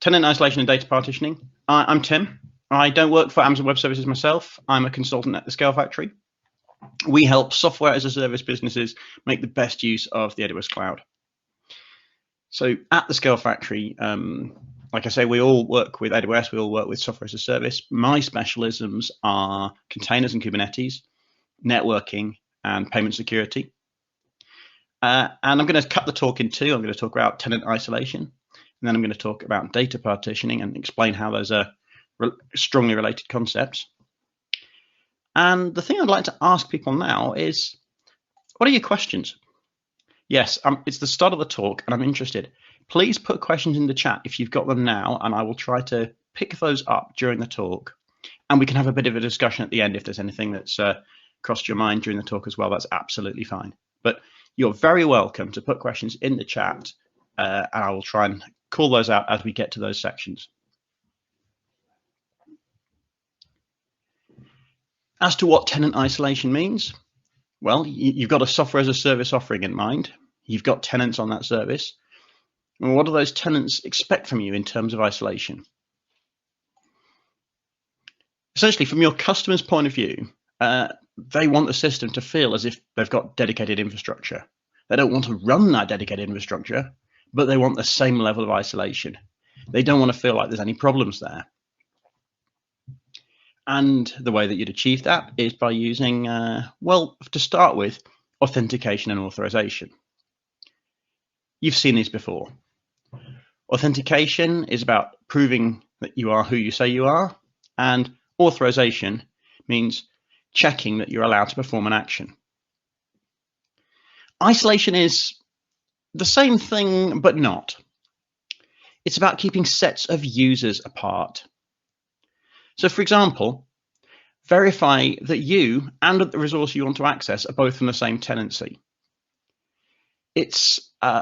Tenant isolation and data partitioning. I'm Tim. I don't work for Amazon Web Services myself. I'm a consultant at the Scale Factory. We help software as a service businesses make the best use of the AWS cloud. So at the Scale Factory, like I say, we all work with AWS, we all work with software as a service. My specialisms are containers and Kubernetes, networking, and payment security. And I'm going to cut the talk in two. I'm going to talk about tenant isolation, and then I'm going to talk about data partitioning and explain how those are strongly related concepts. And the thing I'd like to ask people now is, what are your questions? Yes, it's the start of the talk and I'm interested. Please put questions in the chat if you've got them now, and I will try to pick those up during the talk. And we can have a bit of a discussion at the end if there's anything that's crossed your mind during the talk as well. That's absolutely fine. But you're very welcome to put questions in the chat, and I will try and call those out as we get to those sections. As to what tenant isolation means, well, you've got a software as a service offering in mind. You've got tenants on that service. And what do those tenants expect from you in terms of isolation? Essentially, from your customer's point of view, they want the system to feel as if they've got dedicated infrastructure. They don't want to run that dedicated infrastructure, but they want the same level of isolation. They don't want to feel like there's any problems there. And the way that you'd achieve that is by using, well, to start with, authentication and authorization. You've seen these before. Authentication is about proving that you are who you say you are, and authorization means checking that you're allowed to perform an action. Isolation is the same thing, but not. It's about keeping sets of users apart. So for example, verify that you and the resource you want to access are both from the same tenancy. It's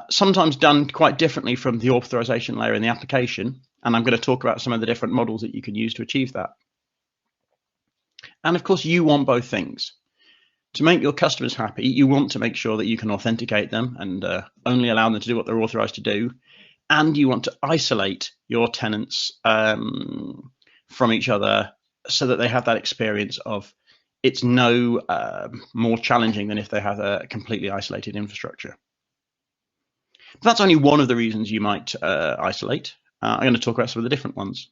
sometimes done quite differently from the authorization layer in the application, and I'm going to talk about some of the different models that you can use to achieve that. And of course, you want both things. To make your customers happy, you want to make sure that you can authenticate them and only allow them to do what they're authorized to do. And you want to isolate your tenants from each other so that they have that experience of it's no more challenging than if they have a completely isolated infrastructure. But that's only one of the reasons you might isolate. I'm going to talk about some of the different ones.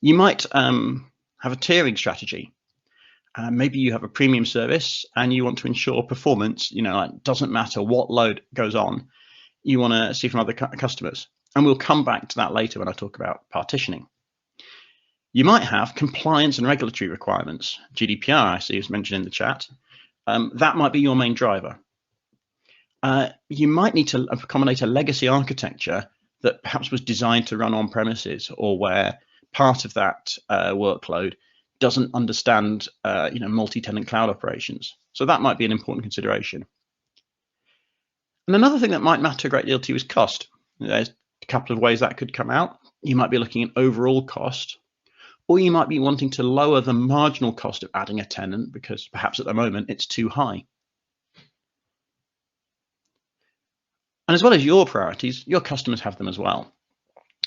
You might have a tiering strategy. Maybe you have a premium service and you want to ensure performance, it doesn't matter what load goes on, you want to see from other customers. And we'll come back to that later when I talk about partitioning. You might have compliance and regulatory requirements. GDPR, I see, is mentioned in the chat. That might be your main driver. You might need to accommodate a legacy architecture that perhaps was designed to run on premises, or where part of that workload doesn't understand multi-tenant cloud operations. So that might be an important consideration. And another thing that might matter a great deal to you is cost. There's a couple of ways that could come out. You might be looking at overall cost, or you might be wanting to lower the marginal cost of adding a tenant because perhaps at the moment it's too high. And as well as your priorities, your customers have them as well.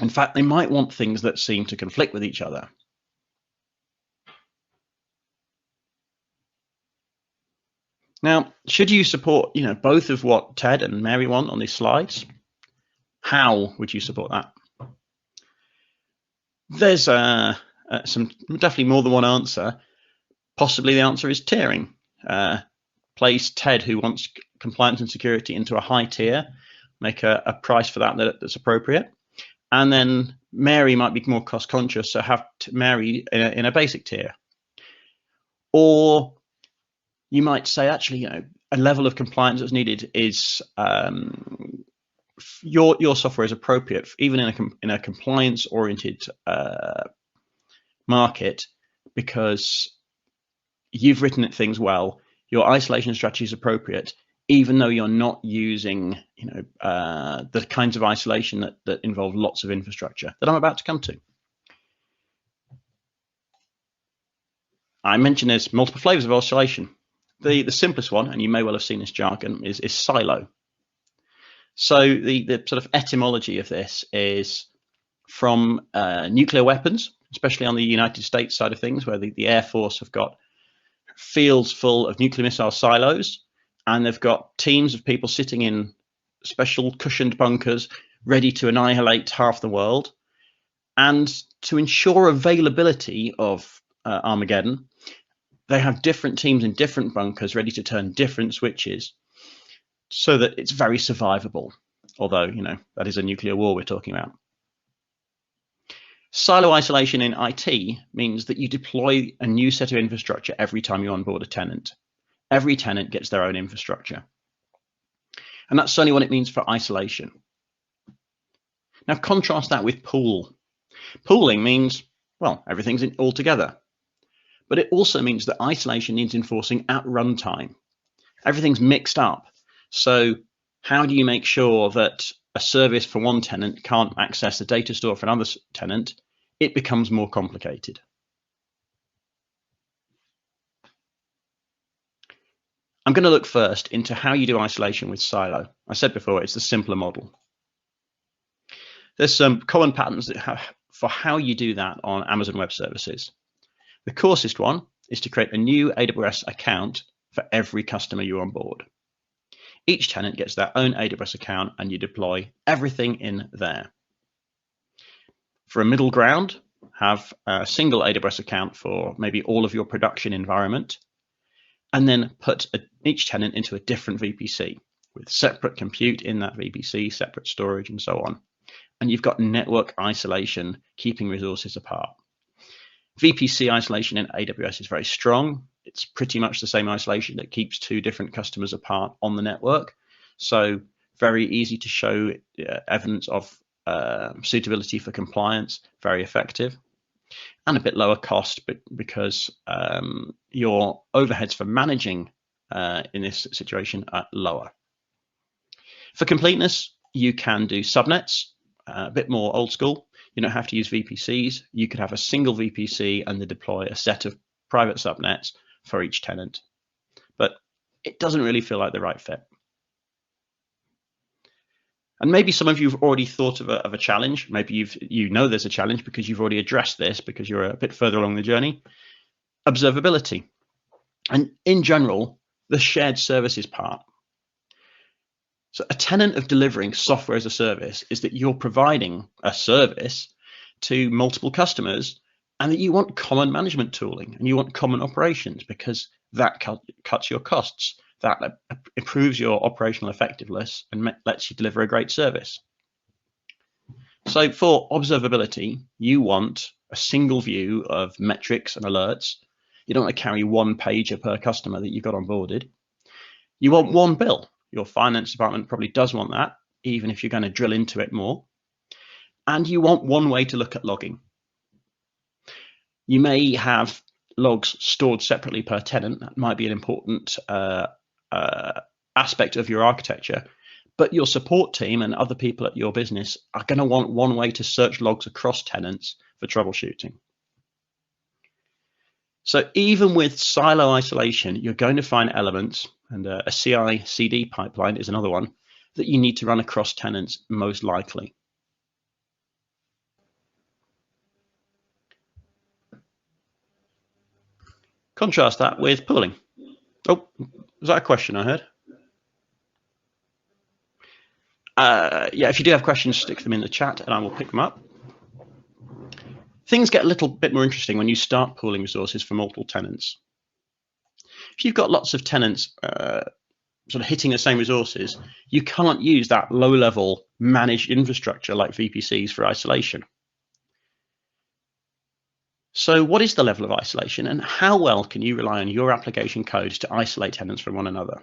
In fact, they might want things that seem to conflict with each other. Now, should you support, both of what Ted and Mary want on these slides? How would you support that? There's definitely more than one answer. Possibly the answer is tiering. Place Ted, who wants compliance and security, into a high tier, make a price for that's appropriate. And then Mary might be more cost conscious, so have Mary in a basic tier. Or you might say, actually, a level of compliance that's needed is your software is appropriate, even in a compliance-oriented market, because you've written things well. Your isolation strategy is appropriate, even though you're not using, the kinds of isolation that involve lots of infrastructure that I'm about to come to. I mentioned there's multiple flavors of isolation. The simplest one, and you may well have seen this jargon, is silo. So the sort of etymology of this is from nuclear weapons, especially on the United States side of things, where the Air Force have got fields full of nuclear missile silos, and they've got teams of people sitting in special cushioned bunkers ready to annihilate half the world. And to ensure availability of Armageddon, they have different teams in different bunkers ready to turn different switches so that it's very survivable. Although, that is a nuclear war we're talking about. Silo isolation in IT means that you deploy a new set of infrastructure every time you onboard a tenant. Every tenant gets their own infrastructure. And that's certainly what it means for isolation. Now contrast that with pool. Pooling means, well, everything's all together. But it also means that isolation needs enforcing at runtime. Everything's mixed up. So how do you make sure that a service for one tenant can't access a data store for another tenant? It becomes more complicated. I'm going to look first into how you do isolation with Silo. I said before, it's the simpler model. There's some common patterns for how you do that on Amazon Web Services. The coarsest one is to create a new AWS account for every customer you onboard. Each tenant gets their own AWS account and you deploy everything in there. For a middle ground, have a single AWS account for maybe all of your production environment, and then put each tenant into a different VPC with separate compute in that VPC, separate storage, and so on. And you've got network isolation, keeping resources apart. VPC isolation in AWS is very strong. It's pretty much the same isolation that keeps two different customers apart on the network. So very easy to show evidence of suitability for compliance, very effective, and a bit lower cost because your overheads for managing in this situation are lower. For completeness, you can do subnets, a bit more old school. You don't have to use VPCs. You could have a single VPC and then deploy a set of private subnets for each tenant. But it doesn't really feel like the right fit. And maybe some of you have already thought of a challenge. Maybe you know there's a challenge because you've already addressed this because you're a bit further along the journey. Observability. And in general, the shared services part. So a tenet of delivering software as a service is that you're providing a service to multiple customers and that you want common management tooling and you want common operations because that cuts your costs. That improves your operational effectiveness and lets you deliver a great service. So for observability, you want a single view of metrics and alerts. You don't want to carry one pager per customer that you've got onboarded. You want one bill. Your finance department probably does want that, even if you're going to drill into it more. And you want one way to look at logging. You may have logs stored separately per tenant. That might be an important aspect of your architecture, but your support team and other people at your business are going to want one way to search logs across tenants for troubleshooting. So even with silo isolation, you're going to find elements, and a CI/CD pipeline is another one, that you need to run across tenants most likely. Contrast that with pooling. Oh, was that a question I heard? Yeah, if you do have questions, stick them in the chat and I will pick them up. Things get a little bit more interesting when you start pooling resources for multiple tenants. If you've got lots of tenants sort of hitting the same resources, you can't use that low-level managed infrastructure like VPCs for isolation. So what is the level of isolation and how well can you rely on your application code to isolate tenants from one another?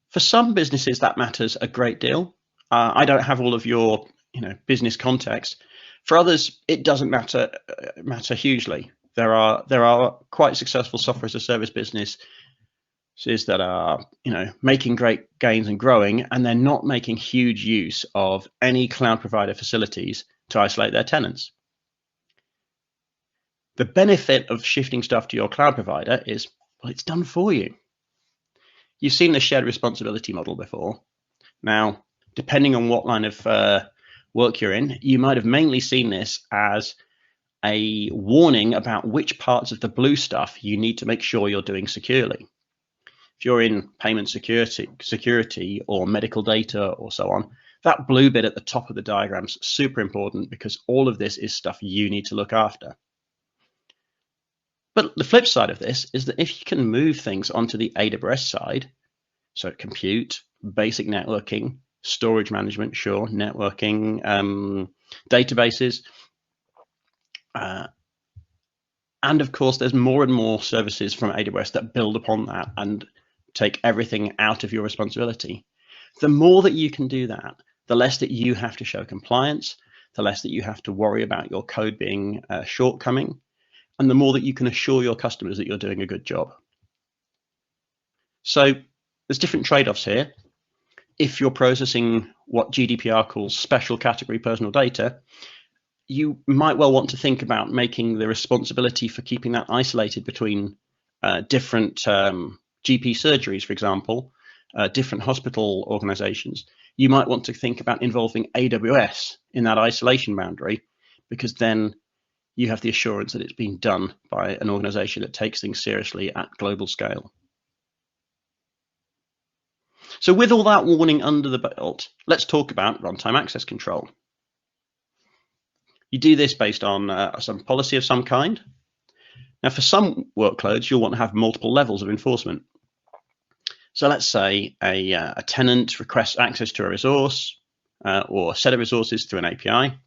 For some businesses, that matters a great deal. I don't have all of your business context. For others, it doesn't matter hugely. There are quite successful software as a service businesses that are making great gains and growing, and they're not making huge use of any cloud provider facilities to isolate their tenants. The benefit of shifting stuff to your cloud provider is, well, it's done for you. You've seen the shared responsibility model before. Now, depending on what line of work you're in, you might have mainly seen this as a warning about which parts of the blue stuff you need to make sure you're doing securely. If you're in payment security or medical data or so on, that blue bit at the top of the diagram is super important because all of this is stuff you need to look after. But the flip side of this is that if you can move things onto the AWS side, so compute, basic networking, storage management, sure, networking, databases, and of course, there's more and more services from AWS that build upon that and take everything out of your responsibility. The more that you can do that, the less that you have to show compliance, the less that you have to worry about your code being shortcoming, and the more that you can assure your customers that you're doing a good job. So there's different trade-offs here. If you're processing what GDPR calls special category personal data, you might well want to think about making the responsibility for keeping that isolated between different GP surgeries, for example, different hospital organizations. You might want to think about involving AWS in that isolation boundary, because then you have the assurance that it's being done by an organization that takes things seriously at global scale. So with all that warning under the belt, let's talk about runtime access control. You do this based on some policy of some kind. Now, for some workloads, you'll want to have multiple levels of enforcement. So let's say a tenant requests access to a resource or a set of resources through an API.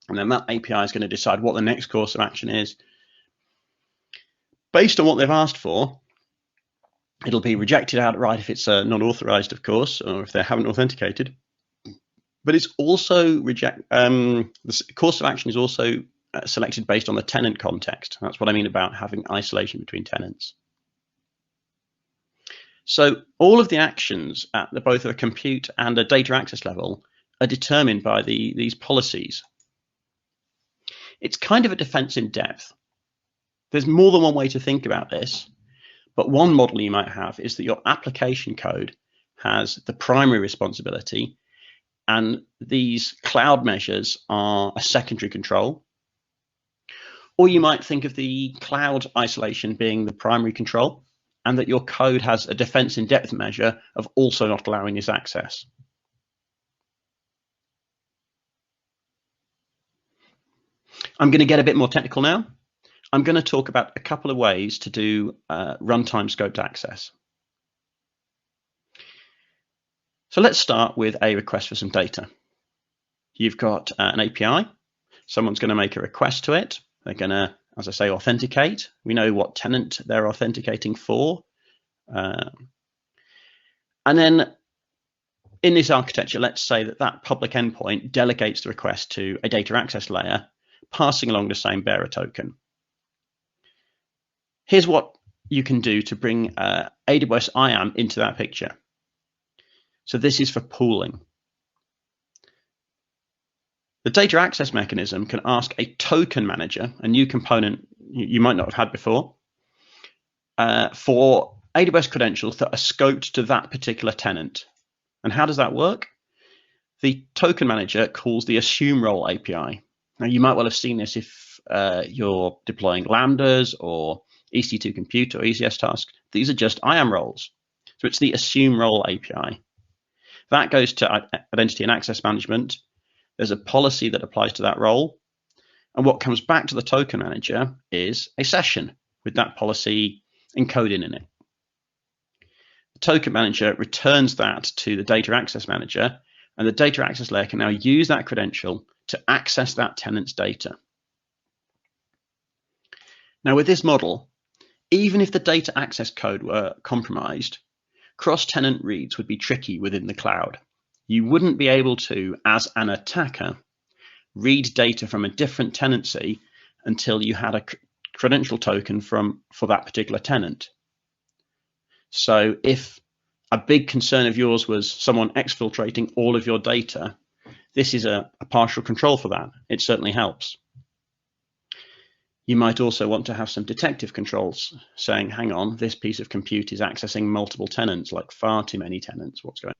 And then that API is going to decide what the next course of action is. Based on what they've asked for, it'll be rejected outright if it's not authorized, of course, or if they haven't authenticated. But it's also the course of action is also selected based on the tenant context. That's what I mean about having isolation between tenants. So all of the actions at both a compute and a data access level are determined by these policies. It's kind of a defense in depth. There's more than one way to think about this, but one model you might have is that your application code has the primary responsibility, and these cloud measures are a secondary control. Or you might think of the cloud isolation being the primary control, and that your code has a defense in depth measure of also not allowing this access. I'm going to get a bit more technical now. I'm going to talk about a couple of ways to do runtime scoped access. So let's start with a request for some data. You've got an API. Someone's going to make a request to it. They're going to, as I say, authenticate. We know what tenant they're authenticating for. And then in this architecture, let's say that public endpoint delegates the request to a data access layer, passing along the same bearer token. Here's what you can do to bring AWS IAM into that picture. So this is for pooling. The data access mechanism can ask a token manager, a new component you might not have had before, for AWS credentials that are scoped to that particular tenant. And how does that work? The token manager calls the assume role API. Now, you might well have seen this if you're deploying Lambdas or EC2 compute or ECS tasks. These are just IAM roles. So it's the assume role API. That goes to identity and access management. There's a policy that applies to that role. And what comes back to the token manager is a session with that policy encoded in it. The token manager returns that to the data access manager, and the data access layer can now use that credential to access that tenant's data. Now, with this model, even if the data access code were compromised, cross-tenant reads would be tricky within the cloud. You wouldn't be able to, as an attacker, read data from a different tenancy until you had a credential token for that particular tenant. So if a big concern of yours was someone exfiltrating all of your data, this is a partial control for that. It certainly helps. You might also want to have some detective controls saying, hang on, this piece of compute is accessing multiple tenants, like far too many tenants. What's going on?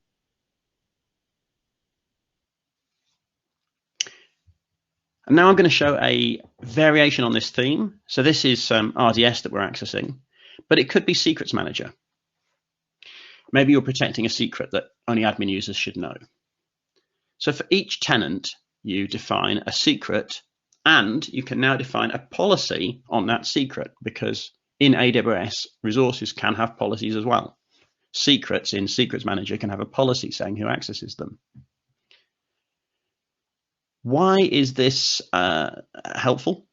And now I'm going to show a variation on this theme. So this is RDS that we're accessing, but it could be Secrets Manager. Maybe you're protecting a secret that only admin users should know. So for each tenant, you define a secret, and you can now define a policy on that secret, because in AWS, resources can have policies as well. Secrets in Secrets Manager can have a policy saying who accesses them. Why is this helpful?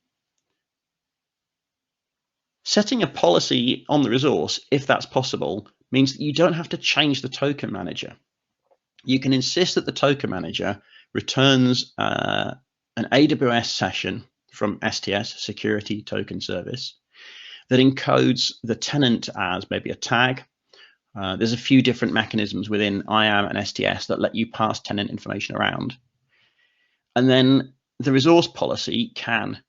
Setting a policy on the resource, if that's possible, means that you don't have to change the token manager. You can insist that the token manager returns an AWS session from STS, Security Token Service, that encodes the tenant as maybe a tag. There's a few different mechanisms within IAM and STS that let you pass tenant information around. And then the resource policy can,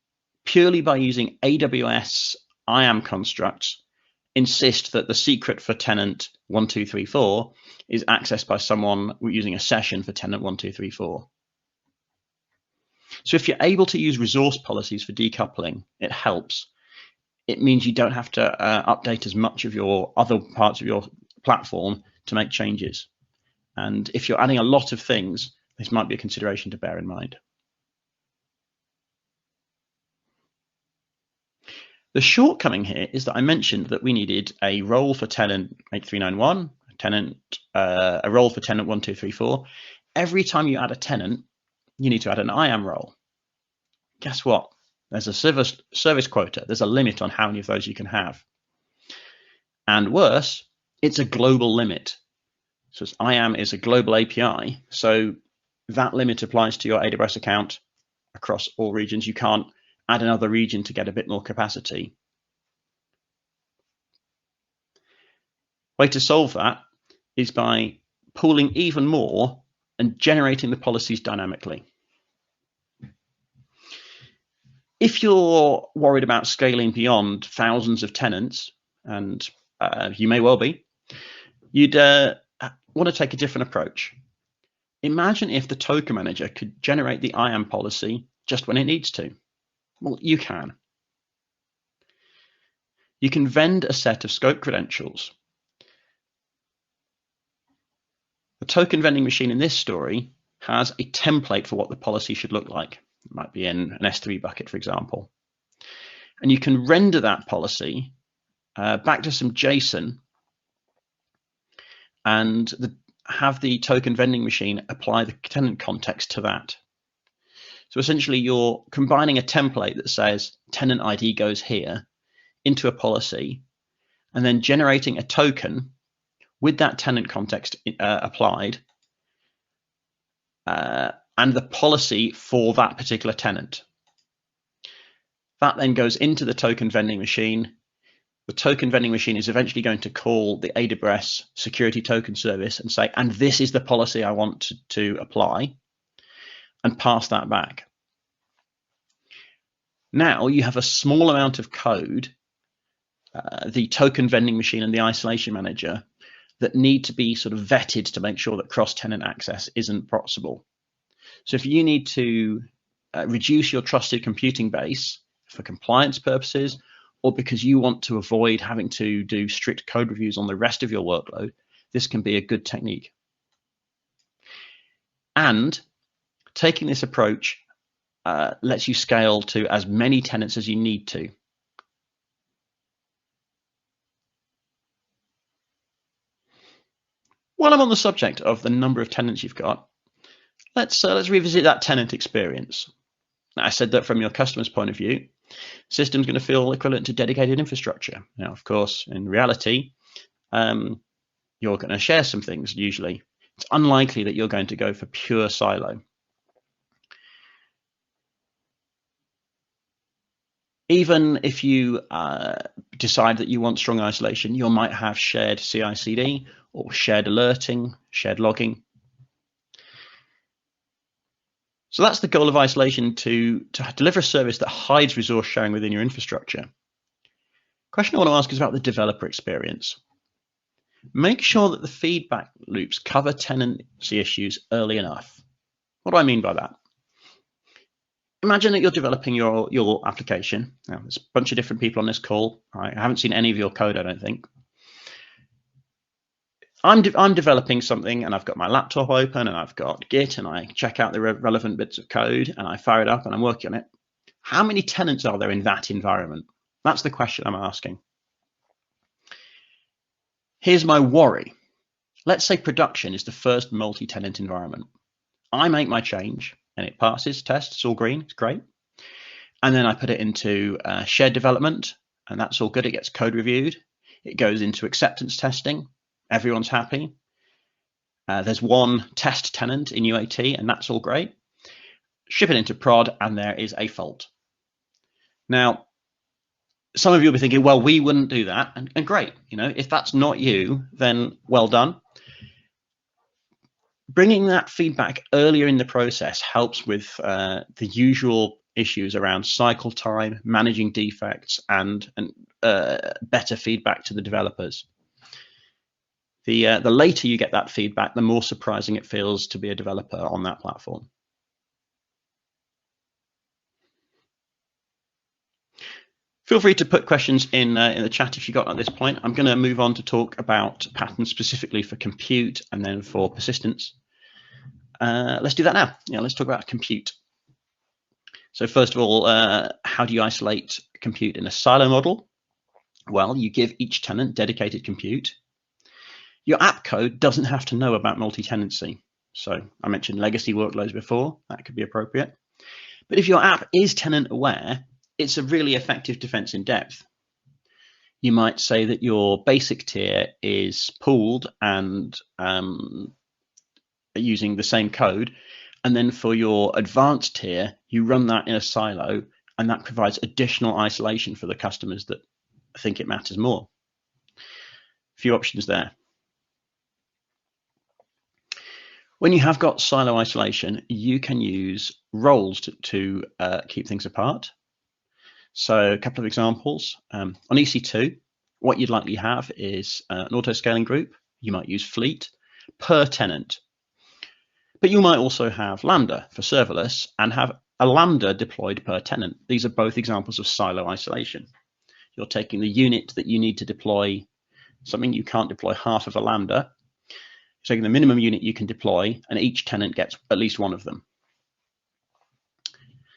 purely by using AWS IAM constructs, insist that the secret for tenant 1234 is accessed by someone using a session for tenant 1234. So if you're able to use resource policies for decoupling, it helps. It means you don't have to update as much of your other parts of your platform to make changes. And if you're adding a lot of things, this might be a consideration to bear in mind. The shortcoming here is that I mentioned that we needed a role for tenant 8391, a role for tenant 1234. Every time you add a tenant, you need to add an IAM role. Guess what? There's a service quota. There's a limit on how many of those you can have. And worse, it's a global limit. So IAM is a global API. So that limit applies to your AWS account across all regions. You can't add another region to get a bit more capacity. Way to solve that is by pooling even more and generating the policies dynamically. If you're worried about scaling beyond thousands of tenants, and you may well be, you'd want to take a different approach. Imagine if the token manager could generate the IAM policy just when it needs to. Well, you can. You can vend a set of scope credentials. The token vending machine in this story has a template for what the policy should look like. It might be in an S3 bucket, for example. And you can render that policy back to some JSON and have the token vending machine apply the tenant context to that. So essentially, you're combining a template that says tenant ID goes here into a policy, and then generating a token with that tenant context applied, and the policy for that particular tenant. That then goes into the token vending machine. The token vending machine is eventually going to call the AWS Security Token Service and say, and this is the policy I want to apply, and pass that back. Now you have a small amount of code, the token vending machine and the isolation manager, that need to be sort of vetted to make sure that cross-tenant access isn't possible. So if you need to reduce your trusted computing base for compliance purposes, or because you want to avoid having to do strict code reviews on the rest of your workload, this can be a good technique. And taking this approach lets you scale to as many tenants as you need to. While I'm on the subject of the number of tenants you've got, let's revisit that tenant experience. Now, I said that from your customer's point of view, system's going to feel equivalent to dedicated infrastructure. Now, of course, in reality, you're going to share some things usually. It's unlikely that you're going to go for pure silo. Even if you decide that you want strong isolation, you might have shared CI/CD or shared alerting, shared logging. So that's the goal of isolation, to deliver a service that hides resource sharing within your infrastructure. Question I want to ask is about the developer experience. Make sure that the feedback loops cover tenancy issues early enough. What do I mean by that? imagine that you're developing your application. Now, there's a bunch of different people on this call. I haven't seen any of your code, I don't think. I'm developing something, and I've got my laptop open, and I've got Git, and I check out the relevant bits of code, and I fire it up, and I'm working on it. How many tenants are there in that environment? That's the question I'm asking. Here's my worry. Let's say production is the first multi-tenant environment. I make my change, and it passes tests, it's all green, it's great. And then I put it into shared development, and that's all good. It gets code reviewed. It goes into acceptance testing. Everyone's happy. There's one test tenant in UAT, and that's all great. Ship it into prod, and there is a fault. Now, some of you will be thinking, well, we wouldn't do that, and great. If that's not you, then well done. Bringing that feedback earlier in the process helps with the usual issues around cycle time, managing defects, and better feedback to the developers. The later you get that feedback, the more surprising it feels to be a developer on that platform. Feel free to put questions in the chat if you got at this point. I'm going to move on to talk about patterns specifically for compute and then for persistence. Let's do that now. Let's talk about compute. So first of all, how do you isolate compute in a silo model? Well, you give each tenant dedicated compute. Your app code doesn't have to know about multi-tenancy. So I mentioned legacy workloads before, that could be appropriate. But if your app is tenant aware, it's a really effective defense in depth. You might say that your basic tier is pooled and using the same code. And then for your advanced tier, you run that in a silo, and that provides additional isolation for the customers that think it matters more. A few options there. When you have got silo isolation, you can use roles to keep things apart. So a couple of examples. On EC2, what you'd likely have is an auto-scaling group. You might use Fleet per tenant. But you might also have Lambda for serverless and have a Lambda deployed per tenant. These are both examples of silo isolation. You're taking the unit that you need to deploy something. You can't deploy half of a Lambda. You're taking the minimum unit you can deploy, and each tenant gets at least one of them.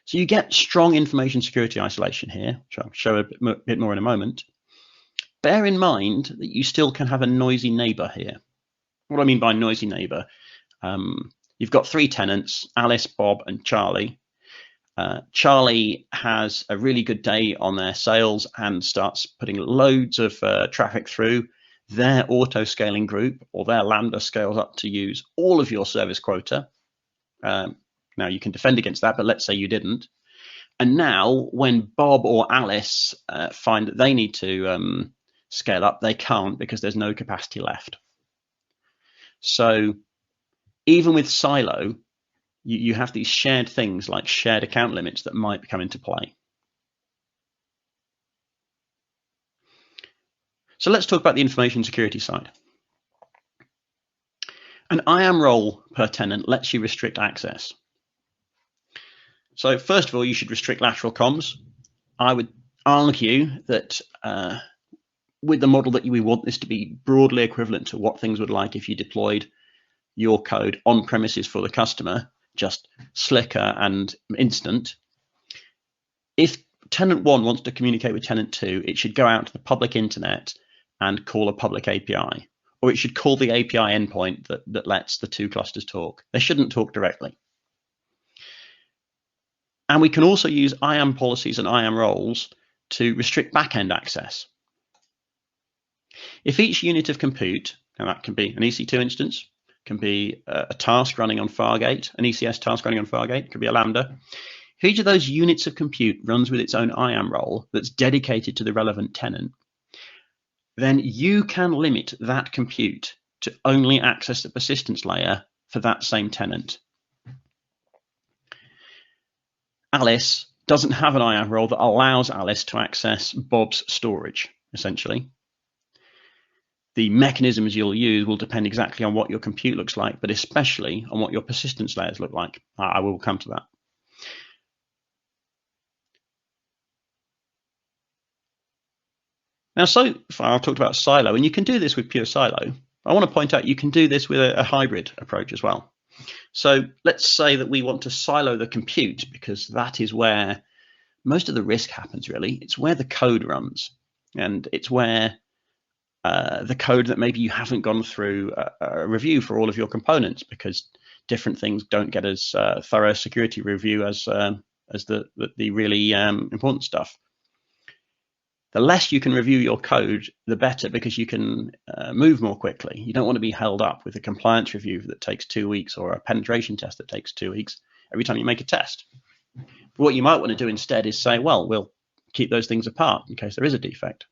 So you get strong information security isolation here, which I'll show a bit more in a moment. Bear in mind that you still can have a noisy neighbor here. What do I mean by noisy neighbor? You've got three tenants, Alice, Bob, and Charlie. Charlie has a really good day on their sales and starts putting loads of traffic through. Their auto-scaling group or their Lambda scales up to use all of your service quota. Now you can defend against that, but let's say you didn't. And now when Bob or Alice find that they need to scale up, they can't because there's no capacity left. So even with silo, you have these shared things like shared account limits that might come into play. So let's talk about the information security side. An IAM role per tenant lets you restrict access. So first of all, you should restrict lateral comms. I would argue that with the model that we want this to be broadly equivalent to what things would like if you deployed your code on premises for the customer, just slicker and instant. If tenant 1 wants to communicate with tenant 2, it should go out to the public internet and call a public API, or it should call the API endpoint that lets the two clusters talk. They shouldn't talk directly. And we can also use IAM policies and IAM roles to restrict backend access. If each unit of compute, now that can be an EC2 instance, can be a task running on Fargate, an ECS task running on Fargate, could be a Lambda. If each of those units of compute runs with its own IAM role that's dedicated to the relevant tenant, then you can limit that compute to only access the persistence layer for that same tenant. Alice doesn't have an IAM role that allows Alice to access Bob's storage, essentially. The mechanisms you'll use will depend exactly on what your compute looks like, but especially on what your persistence layers look like. I will come to that. Now, so far I've talked about silo, and you can do this with pure silo. I want to point out you can do this with a hybrid approach as well. So let's say that we want to silo the compute, because that is where most of the risk happens, really. It's where the code runs, and it's where the code that maybe you haven't gone through a review for all of your components, because different things don't get as thorough security review as the really important stuff. The less you can review your code, the better, because you can move more quickly. You don't want to be held up with a compliance review that takes 2 weeks or a penetration test that takes 2 weeks every time you make a test. But what you might want to do instead is say, well, we'll keep those things apart in case there is a defect.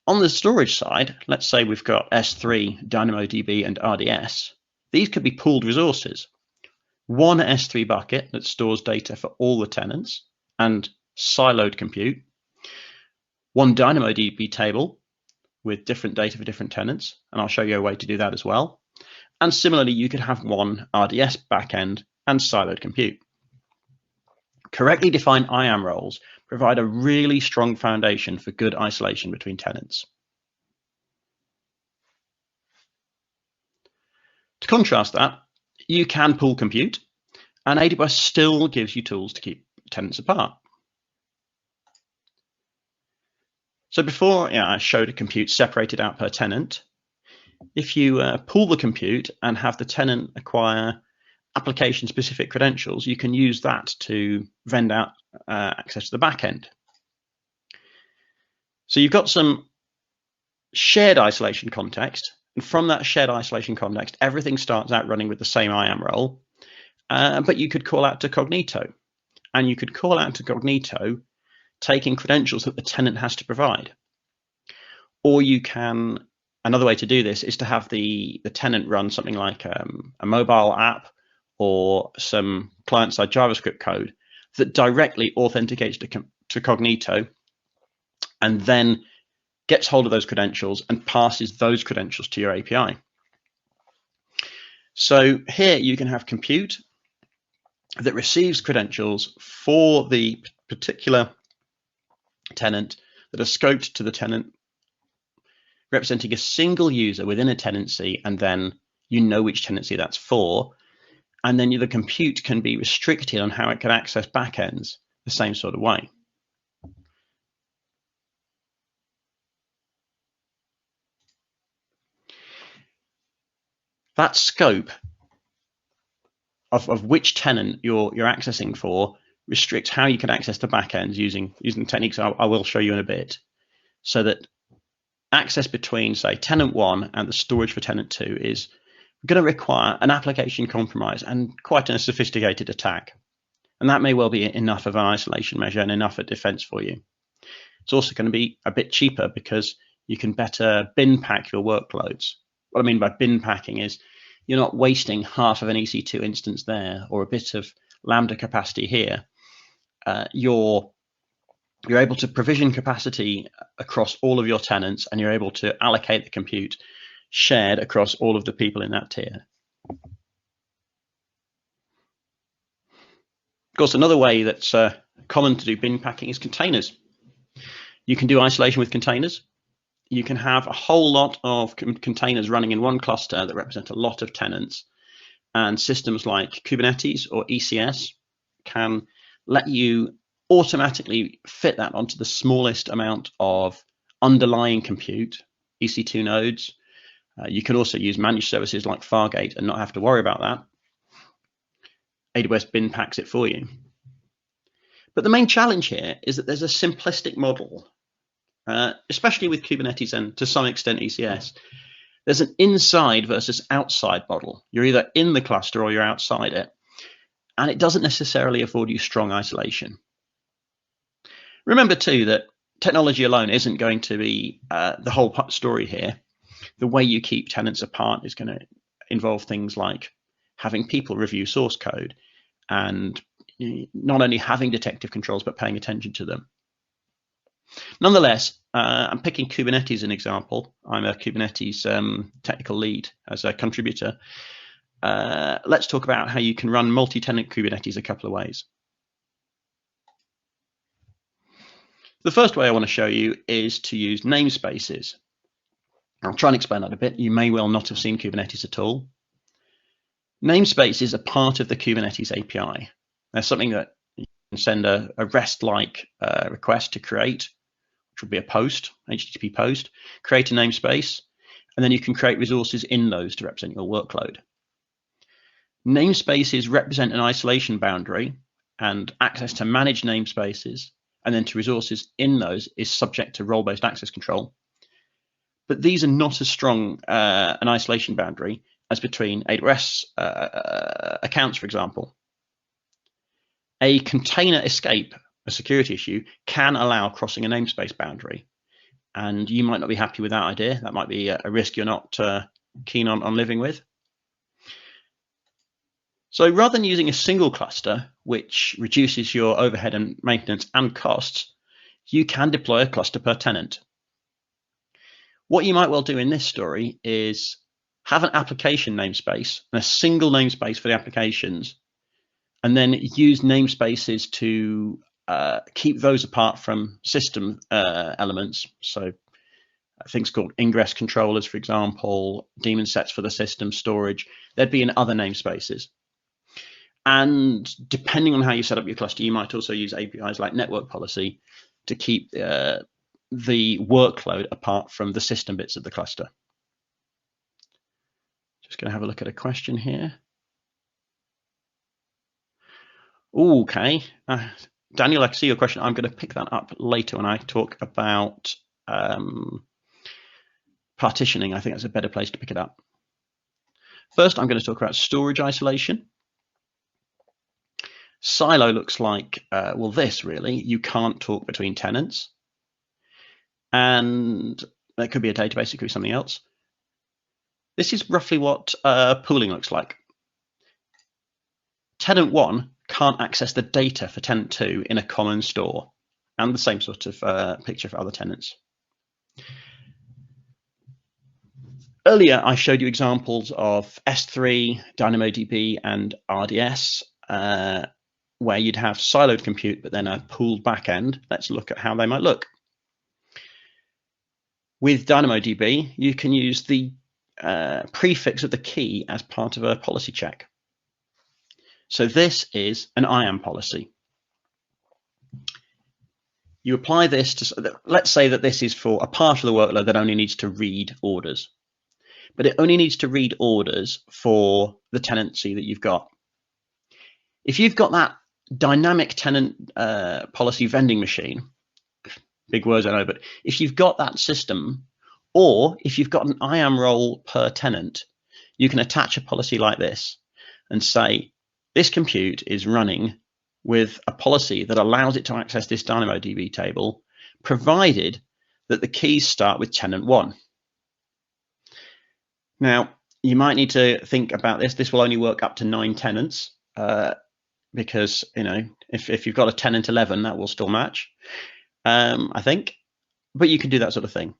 On the storage side, let's say we've got S3, DynamoDB, and RDS. These could be pooled resources. One S3 bucket that stores data for all the tenants and siloed compute. One DynamoDB table with different data for different tenants, and I'll show you a way to do that as well. And similarly, you could have one RDS backend and siloed compute. Correctly defined IAM roles provide a really strong foundation for good isolation between tenants. To contrast that, you can pool compute, and AWS still gives you tools to keep tenants apart. So before I showed a compute separated out per tenant, if you pool the compute and have the tenant acquire application-specific credentials, you can use that to vend out access to the backend. So you've got some shared isolation context, and from that shared isolation context, everything starts out running with the same IAM role, but you could call out to Cognito, and you could call out to Cognito taking credentials that the tenant has to provide. Or you can, another way to do this is to have the tenant run something like a mobile app or some client-side JavaScript code that directly authenticates to Cognito and then gets hold of those credentials and passes those credentials to your API. So here you can have compute that receives credentials for the particular tenant that are scoped to the tenant, representing a single user within a tenancy, and then you know which tenancy that's for, and then the compute can be restricted on how it can access backends the same sort of way. That scope of which tenant you're accessing for restricts how you can access the backends using techniques I will show you in a bit, so that access between, say, tenant 1 and the storage for tenant 2 is going to require an application compromise and quite a sophisticated attack. And that may well be enough of an isolation measure and enough a defense for you. It's also going to be a bit cheaper because you can better bin pack your workloads. What I mean by bin packing is you're not wasting half of an EC2 instance there or a bit of Lambda capacity here. You're able to provision capacity across all of your tenants, and you're able to allocate the compute shared across all of the people in that tier. Of course, another way that's common to do bin packing is containers. You can do isolation with containers. You can have a whole lot of containers running in one cluster that represent a lot of tenants, and systems like Kubernetes or ECS can let you automatically fit that onto the smallest amount of underlying compute, EC2 nodes. You can also use managed services like Fargate and not have to worry about that. AWS bin packs it for you. But the main challenge here is that there's a simplistic model, especially with Kubernetes and to some extent ECS. There's an inside versus outside model. You're either in the cluster or you're outside it, and it doesn't necessarily afford you strong isolation. Remember too that technology alone isn't going to be the whole story here. The way you keep tenants apart is going to involve things like having people review source code and not only having detective controls but paying attention to them. Nonetheless, I'm picking Kubernetes as an example. I'm a Kubernetes technical lead as a contributor. Let's talk about how you can run multi-tenant Kubernetes a couple of ways. The first way I want to show you is to use namespaces. I'll try and explain that a bit. You may well not have seen Kubernetes at all. Namespaces are part of the Kubernetes API. They're something that you can send a REST-like request to create, which would be a post, HTTP post, create a namespace, and then you can create resources in those to represent your workload. Namespaces represent an isolation boundary, and access to manage namespaces and then to resources in those is subject to role-based access control. But these are not as strong an isolation boundary as between AWS accounts, for example. A container escape, a security issue, can allow crossing a namespace boundary. And you might not be happy with that idea. That might be a risk you're not keen on living with. So rather than using a single cluster, which reduces your overhead and maintenance and costs, you can deploy a cluster per tenant. What you might well do in this story is have an application namespace and a single namespace for the applications, and then use namespaces to keep those apart from system elements. So things called ingress controllers, for example, daemon sets for the system, storage, they'd be in other namespaces. And depending on how you set up your cluster, you might also use APIs like network policy to keep the workload apart from the system bits of the cluster. Just going to have a look at a question here. Okay, Daniel, I see your question. I'm going to pick that up later when I talk about partitioning. I think that's a better place to pick it up. First, I'm going to talk about storage isolation. Silo looks like, well, this really, you can't talk between tenants. And that could be a database, it could be something else. This is roughly what pooling looks like. Tenant 1 can't access the data for tenant 2 in a common store, and the same sort of picture for other tenants. Earlier, I showed you examples of S3, DynamoDB, and RDS, where you'd have siloed compute, but then a pooled backend. Let's look at how they might look. With DynamoDB, you can use the prefix of the key as part of a policy check. So this is an IAM policy. You apply this to, let's say that this is for a part of the workload that only needs to read orders, but it only needs to read orders for the tenancy that you've got. If you've got that dynamic tenant policy vending machine, big words I know, but if you've got that system, or if you've got an IAM role per tenant, you can attach a policy like this and say, this compute is running with a policy that allows it to access this DynamoDB table, provided that the keys start with tenant 1. Now, you might need to think about this. This will only work up to 9 tenants, because if you've got a tenant 11, that will still match, I think. But you can do that sort of thing.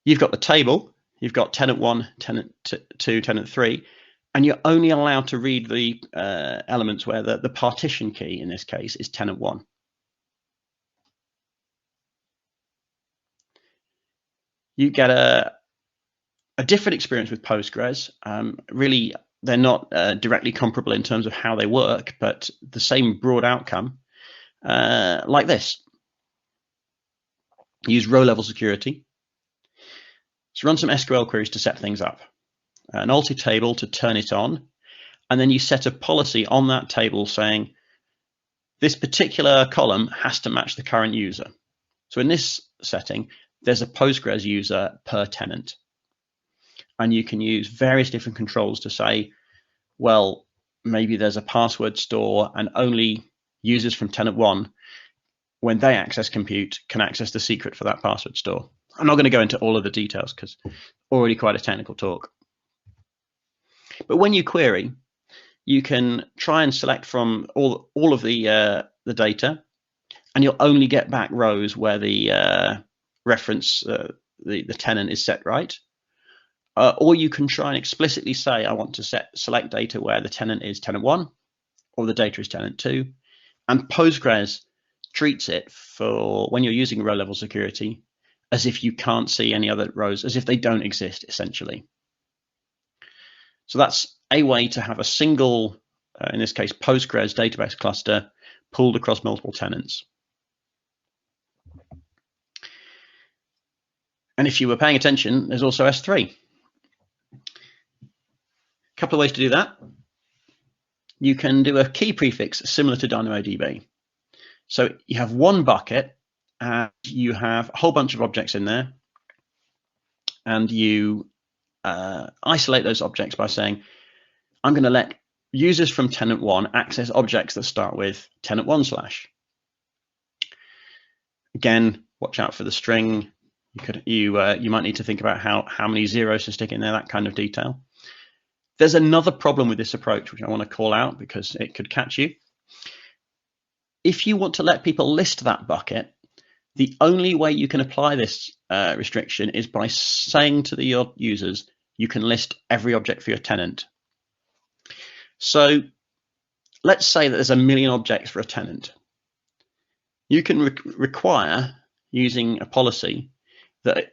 You've got the table, you've got tenant 1, tenant 2, tenant 3, and you're only allowed to read the elements where the partition key in this case is tenant 1. You get a different experience with Postgres. Really, they're not directly comparable in terms of how they work, but the same broad outcome, like this. Use row-level security. So run some SQL queries to set things up. An alter table to turn it on, and then you set a policy on that table saying this particular column has to match the current user. So in this setting, there's a Postgres user per tenant, and you can use various different controls to say, well, maybe there's a password store and only users from tenant 1, when they access compute, can access the secret for that password store. I'm not going to go into all of the details because already quite a technical talk. But when you query, you can try and select from all of the data, and you'll only get back rows where the reference, the tenant is set right. Or you can try and explicitly say, I want to select data where the tenant is tenant 1, or the data is tenant 2, and Postgres treats it, for when you're using row level security, as if you can't see any other rows, as if they don't exist, essentially. So that's a way to have a single, in this case, Postgres database cluster pulled across multiple tenants. And if you were paying attention, there's also S3. A couple of ways to do that. You can do a key prefix similar to DynamoDB. So you have one bucket and you have a whole bunch of objects in there, and you isolate those objects by saying, I'm going to let users from tenant 1 access objects that start with tenant 1/. Again, watch out for the string. You might need to think about how many zeros to stick in there, that kind of detail. There's another problem with this approach, which I want to call out because it could catch you. If you want to let people list that bucket, the only way you can apply this restriction is by saying to your users, you can list every object for your tenant. So let's say that there's 1 million objects for a tenant. You can require, using a policy, that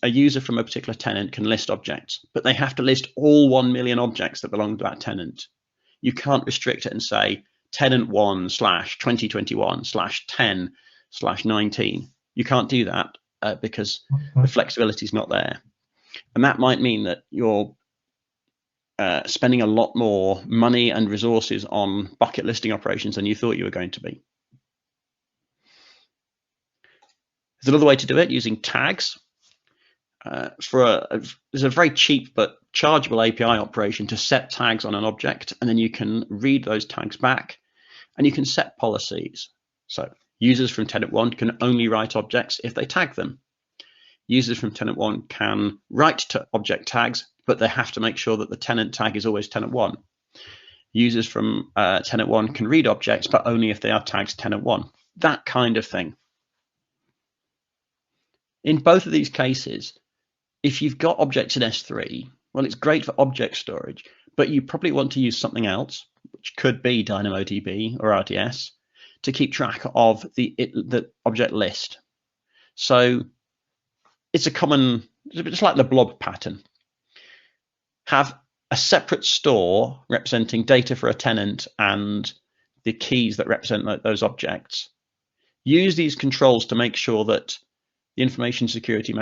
a user from a particular tenant can list objects, but they have to list all 1 million objects that belong to that tenant. You can't restrict it and say tenant 1/2021/10/19. You can't do that because the flexibility is not there. And that might mean that you're spending a lot more money and resources on bucket listing operations than you thought you were going to be. There's another way to do it using tags. There's a very cheap but chargeable API operation to set tags on an object, and then you can read those tags back, and you can set policies. So users from tenant 1 can only write objects if they tag them. Users from tenant 1 can write to object tags, but they have to make sure that the tenant tag is always tenant 1. Users from tenant 1 can read objects, but only if they are tagged tenant 1. That kind of thing. In both of these cases, if you've got objects in S3, well, it's great for object storage, but you probably want to use something else, which could be DynamoDB or RDS, to keep track of the object list. So it's just like the blob pattern. Have a separate store representing data for a tenant and the keys that represent those objects. Use these controls to make sure that the information security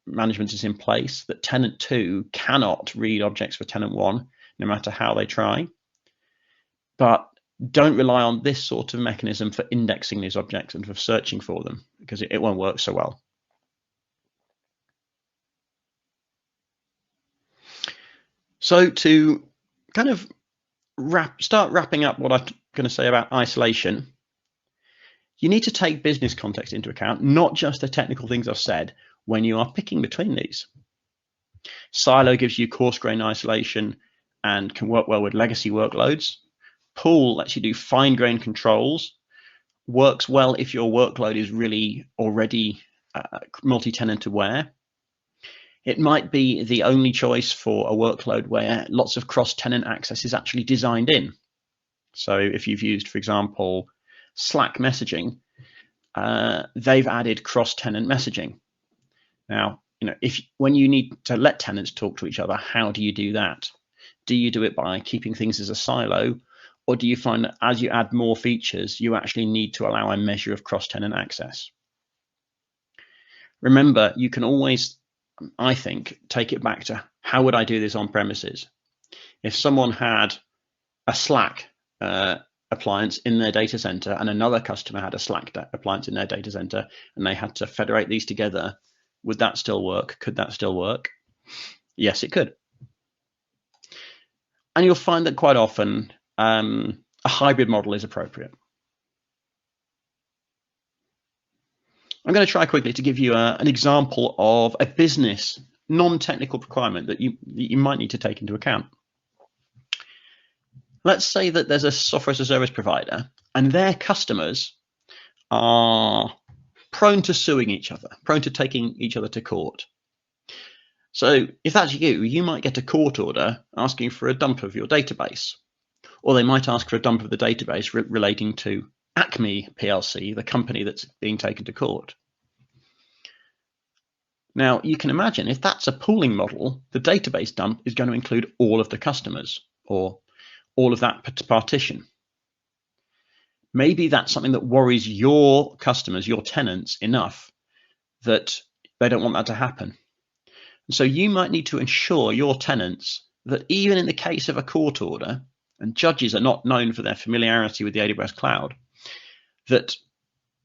management is in place, that tenant 2 cannot read objects for tenant 1, no matter how they try. But don't rely on this sort of mechanism for indexing these objects and for searching for them, because it won't work so well. So to kind of start wrapping up what I'm going to say about isolation, you need to take business context into account, not just the technical things I've said, when you are picking between these. Silo gives you coarse-grained isolation and can work well with legacy workloads. Pool lets you do fine-grained controls, works well if your workload is really already multi-tenant aware. It might be the only choice for a workload where lots of cross-tenant access is actually designed in. So if you've used, for example, Slack messaging, they've added cross-tenant messaging. Now, when you need to let tenants talk to each other, how do you do that? Do you do it by keeping things as a silo, or do you find that as you add more features, you actually need to allow a measure of cross-tenant access? Remember, you can always, I think, take it back to how would I do this on premises? If someone had a Slack appliance in their data center and another customer had a Slack appliance in their data center and they had to federate these together, would that still work? Could that still work? Yes, it could. And you'll find that quite often a hybrid model is appropriate. I'm going to try quickly to give you an example of a business non-technical requirement that you might need to take into account. Let's say that there's a software as a service provider and their customers are prone to suing each other, prone to taking each other to court. So if that's you, you might get a court order asking for a dump of your database, or they might ask for a dump of the database relating to Acme PLC, the company that's being taken to court. Now, you can imagine if that's a pooling model, the database dump is going to include all of the customers or all of that partition. Maybe that's something that worries your customers, your tenants, enough that they don't want that to happen. And so you might need to ensure your tenants that even in the case of a court order, and judges are not known for their familiarity with the AWS cloud, that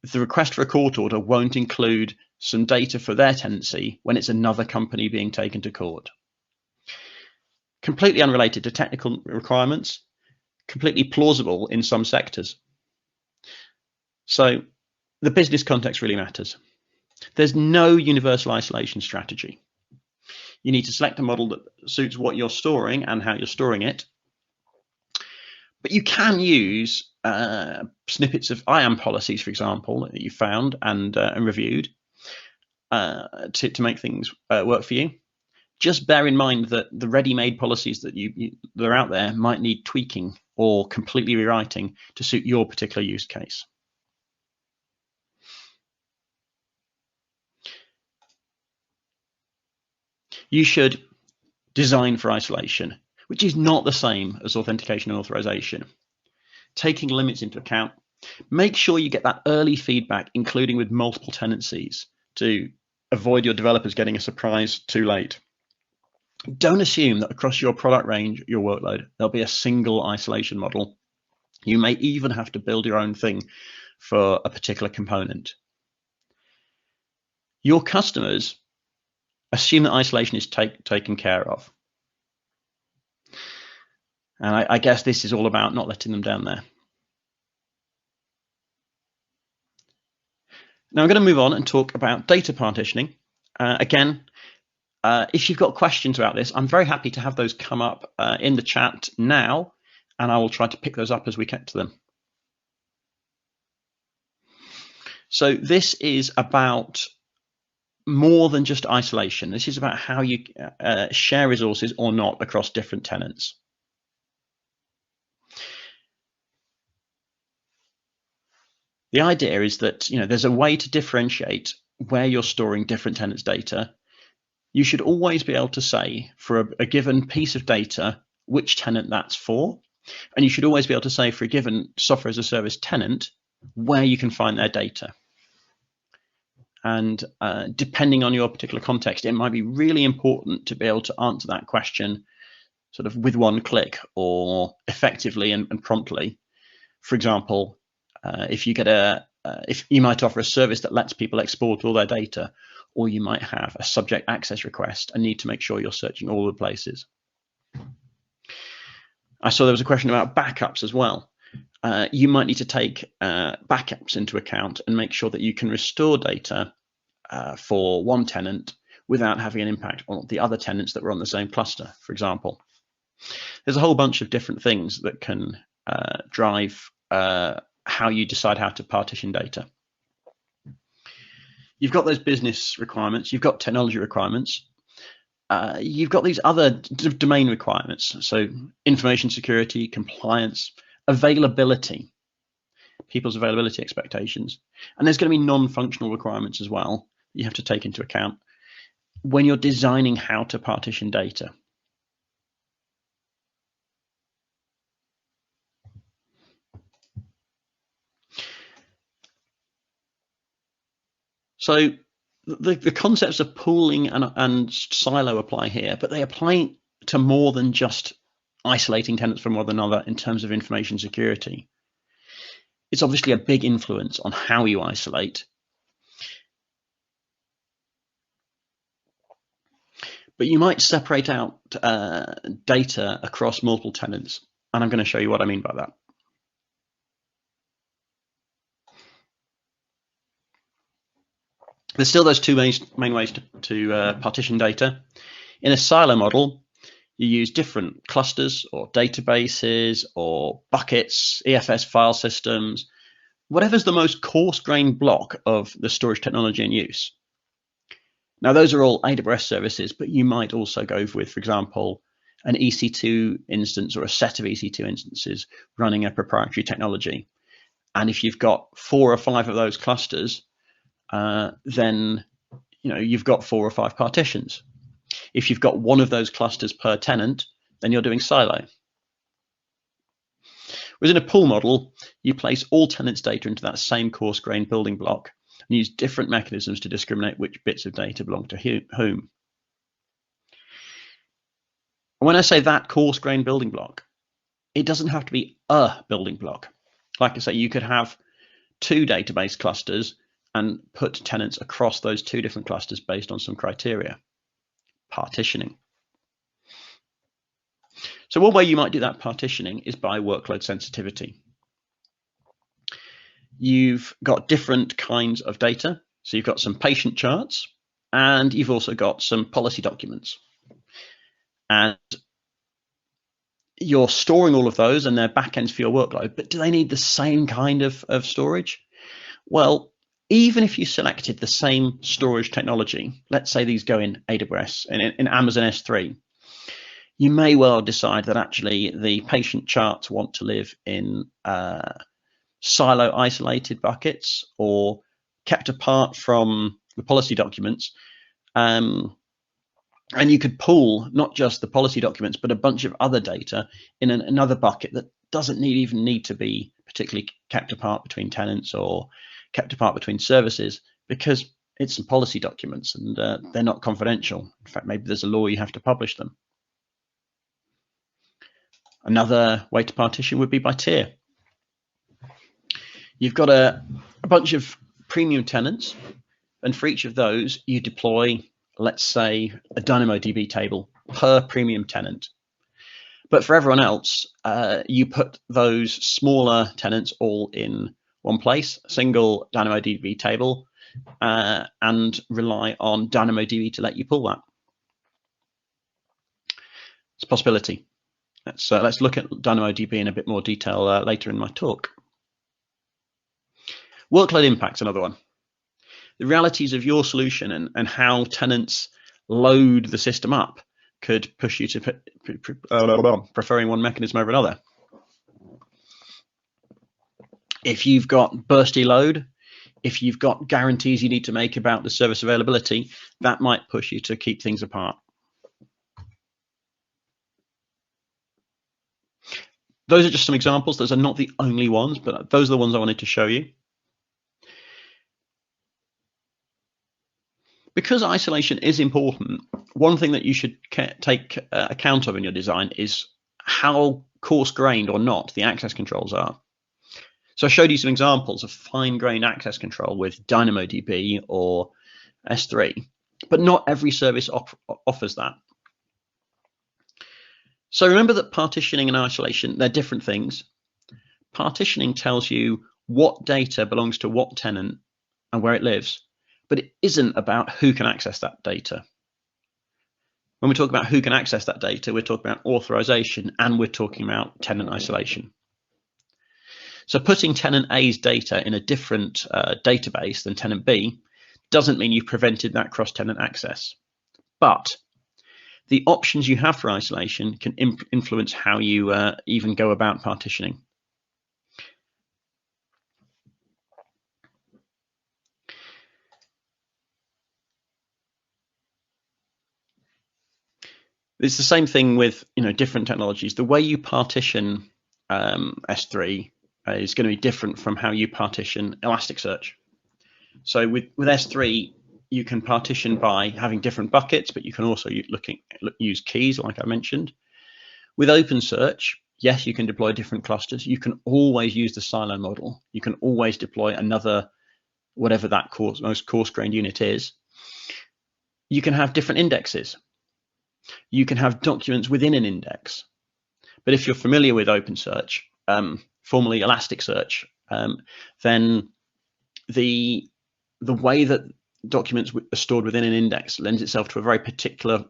the request for a court order won't include some data for their tenancy when it's another company being taken to court. Completely unrelated to technical requirements, completely plausible in some sectors. So the business context really matters. There's no universal isolation strategy. You need to select a model that suits what you're storing and how you're storing it. But you can use snippets of IAM policies, for example, that you found and reviewed to make things work for you. Just bear in mind that the ready-made policies that that are out there might need tweaking or completely rewriting to suit your particular use case. You should design for isolation, which is not the same as authentication and authorization. Taking limits into account, make sure you get that early feedback, including with multiple tenancies, to avoid your developers getting a surprise too late. Don't assume that across your product range, your workload, there'll be a single isolation model. You may even have to build your own thing for a particular component. Your customers assume that isolation is taken care of. And I guess this is all about not letting them down there. Now I'm going to move on and talk about data partitioning. Again, if you've got questions about this, I'm very happy to have those come up in the chat now, and I will try to pick those up as we get to them. So this is about more than just isolation. This is about how you share resources or not across different tenants. The idea is that there's a way to differentiate where you're storing different tenants' data. You should always be able to say for a given piece of data which tenant that's for, and you should always be able to say for a given software as a service tenant where you can find their data. And depending on your particular context, it might be really important to be able to answer that question sort of with one click or effectively and promptly. For example, if you might offer a service that lets people export all their data, or you might have a subject access request and need to make sure you're searching all the places. I saw there was a question about backups as well. You might need to take backups into account and make sure that you can restore data for one tenant without having an impact on the other tenants that were on the same cluster, for example. There's a whole bunch of different things that can drive how you decide how to partition data. You've got those business requirements, you've got technology requirements, you've got these other domain requirements. So information security, compliance, availability, people's availability expectations. And there's going to be non-functional requirements as well you have to take into account when you're designing how to partition data. So the concepts of pooling and silo apply here, but they apply to more than just isolating tenants from one another in terms of information security. It's obviously a big influence on how you isolate. But you might separate out data across multiple tenants, and I'm going to show you what I mean by that. There's still those two main ways to partition data. In a silo model, you use different clusters or databases or buckets, EFS file systems, whatever's the most coarse-grained block of the storage technology in use. Now, those are all AWS services, but you might also go with, for example, an EC2 instance or a set of EC2 instances running a proprietary technology. And if you've got 4 or 5 of those clusters, then you've got 4 or 5 partitions. If you've got one of those clusters per tenant, then you're doing silo. Whereas in a pool model, you place all tenants' data into that same coarse-grained building block and use different mechanisms to discriminate which bits of data belong to whom. And when I say that coarse-grained building block, it doesn't have to be a building block. Like I say, you could have 2 database clusters and put tenants across those 2 different clusters based on some criteria. Partitioning. So one way you might do that partitioning is by workload sensitivity. You've got different kinds of data. So you've got some patient charts, and you've also got some policy documents. And you're storing all of those and they're backends for your workload, but do they need the same kind of storage? Well, even if you selected the same storage technology, let's say these go in AWS and in Amazon S3, you may well decide that actually the patient charts want to live in silo isolated buckets or kept apart from the policy documents. And you could pool not just the policy documents, but a bunch of other data in another bucket that doesn't even need to be particularly kept apart between tenants or kept apart between services, because it's some policy documents and they're not confidential. In fact, maybe there's a law you have to publish them. Another way to partition would be by tier. You've got a bunch of premium tenants, and for each of those you deploy, let's say, a DynamoDB table per premium tenant. But for everyone else, you put those smaller tenants all in one place, a single DynamoDB table, and rely on DynamoDB to let you pull that. It's a possibility. Let's look at DynamoDB in a bit more detail later in my talk. Workload impact's another one. The realities of your solution and how tenants load the system up could push you to preferring one mechanism over another. If you've got bursty load, if you've got guarantees you need to make about the service availability, that might push you to keep things apart. Those are just some examples. Those are not the only ones, but those are the ones I wanted to show you. Because isolation is important, one thing that you should take account of in your design is how coarse-grained or not the access controls are. So I showed you some examples of fine-grained access control with DynamoDB or S3, but not every service offers that. So remember that partitioning and isolation, they're different things. Partitioning tells you what data belongs to what tenant and where it lives, but it isn't about who can access that data. When we talk about who can access that data, we're talking about authorization and we're talking about tenant isolation. So putting tenant A's data in a different database than tenant B doesn't mean you've prevented that cross-tenant access. But the options you have for isolation can influence how you even go about partitioning. It's the same thing with different technologies. The way you partition S3 is going to be different from how you partition Elasticsearch. So with S3, you can partition by having different buckets, but you can also use keys, like I mentioned. With OpenSearch, yes, you can deploy different clusters. You can always use the silo model. You can always deploy another, whatever that most coarse-grained unit is. You can have different indexes. You can have documents within an index. But if you're familiar with OpenSearch, formerly Elasticsearch, then the way that documents are stored within an index lends itself to a very particular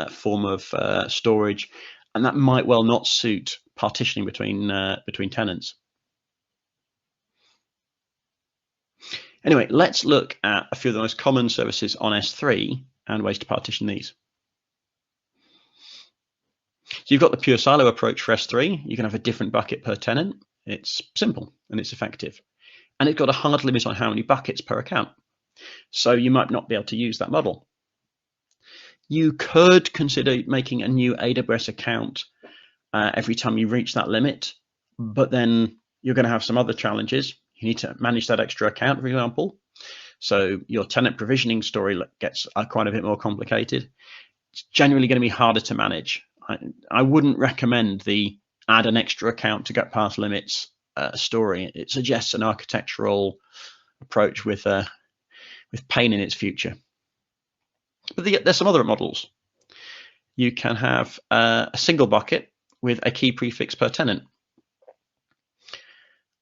form of storage, and that might well not suit partitioning between tenants. Anyway, let's look at a few of the most common services on S3 and ways to partition these. So you've got the pure silo approach for S3. You can have a different bucket per tenant. It's simple and it's effective. And it's got a hard limit on how many buckets per account. So you might not be able to use that model. You could consider making a new AWS account every time you reach that limit, but then you're going to have some other challenges. You need to manage that extra account, for example. So your tenant provisioning story gets quite a bit more complicated. It's generally going to be harder to manage. I wouldn't recommend the add an extra account to get past limits story. It suggests an architectural approach with pain in its future. But there's some other models. You can have a single bucket with a key prefix per tenant.